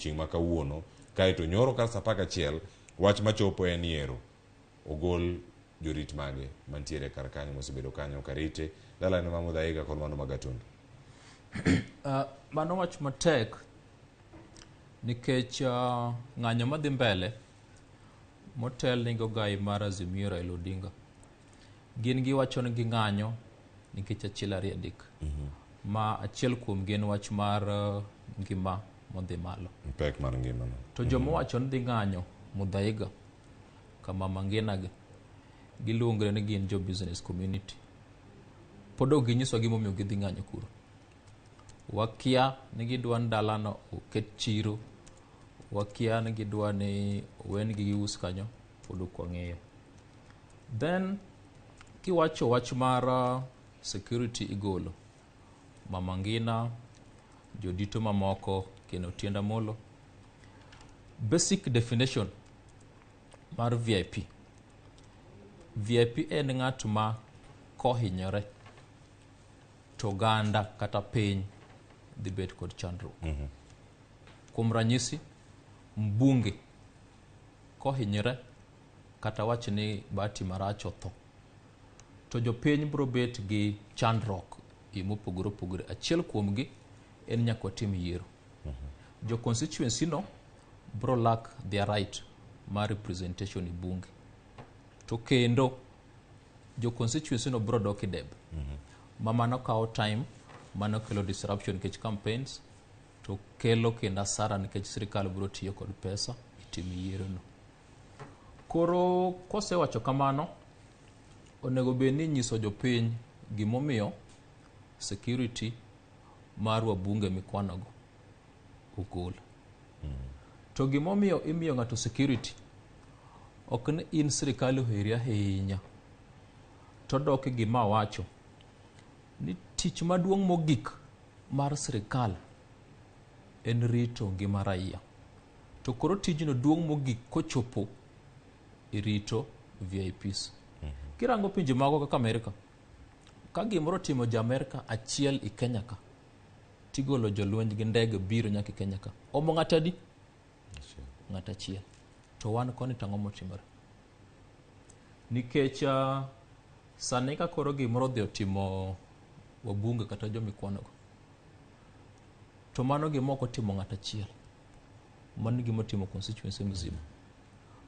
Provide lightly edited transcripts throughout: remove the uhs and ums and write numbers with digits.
odiochieng' ma kawuono kaeto nyoro ka sa 11 wach machopo en yiero ogol jorit mage mantiere kar kanyo mosebedo kanyo karite dalane ma Mudhaiga kod mano Magatundu. Mano wach matek nikech ng'anyo madhi mbele motel ni gogai mar Azimio Raila Odinga gin giwacho ni ging'anyo nikech achiel ariyo adek ma achiel kuom gin wach mar ngima modhi malo pek mar ngima no. To joma wacho ni dhi ng'anyo Mudhaiga ka Mama Ngina gi giluongre ni gin jo business community pod ok ginyiso gimomiyo gidhi ng'anyo kuro. Wakia ni gidwa ndalano oket chiro, wakia ni gidwa ni wen gi us kanyo pod ok wang'eyo. Then kiwacho wach mar security igolo Mama Ngina, jodito mamoko kendo Tienda Molo. Basic definition mar VIP en ng'at ma kohinyore to ganda kata piny dhi bet kod chandruok. Kuom ranyisi mbunge kohinyore kata wach ni bati marach otho to jopiny biro bet gi chandruok mopogore opogore. Achiel kuomgi en nyaka tim yiero. Jo constituency no biro lack their right mar representation i bunge. To kendo jo constituency no biro dok ideb. Mano kawo time, mano kelo disruption nikech campaigns, to kelo kendo asara nikech sirikal biro tiyo kod pesa itim yiero no. Koro kosewacho kamano, onego bed ni nyiso jopiny gimomiyo security mar wabunge mikwanogo ogol. To gimomiyo imiyo ng'ato security ok ni in sirikal oheri ahinya to dok gima wacho ni tich maduong' mogik mar sirikal en rito ngima raia. To koro tijno duong' mogik kochopo irito VIPs. Kirango pinje mago kaka Amerika, ka gimoro timo ja Amerika achiel i Kenya ka, tigolo jolwenj gi ndege biro nyaka Kenya ka. Omo ng'at adi? Ng'at achiel. To wan koni tang'o motimore. Nikech sani ka koro gimoro dhi otimo wabunge kata jomikwanogo, to mano gimoko timo ng'at achiel. Mano gimotimo constituency mzima.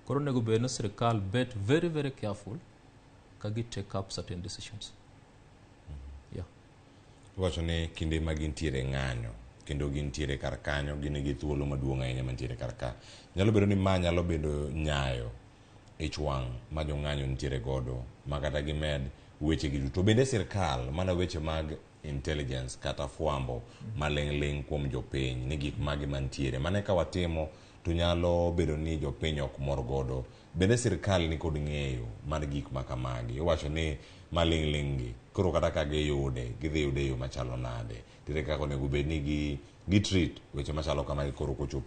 Koro nego bed ni sirikal bet very very careful ka gi take up certain decisions. Wacho ni kinde ma gintiere ng'anyo kendo gintiere kar kanyo gin gi thuolo maduong' ahinya mantiere kar ka. Nyalo bedo ni ma nyalo bedo nyayo ich wang' ma jo ng'anyo nitiere godo ma kata gimed weche gi duto. Bende sirikal mana weche mag intelligence kata fwambo maling' kuom jopiny ni gik magi mantiere mane ka watimo to nyalo bedo ni jopiny ok mor godo. Bende sirikal ni kod ng'eyo mar gik makamagi. Owacho ni maling' gi koro kata ka giyude gidhi yude yo machalo nade. Tere kaka onego bed ni gi treat weche machalo kamagi koro kochopo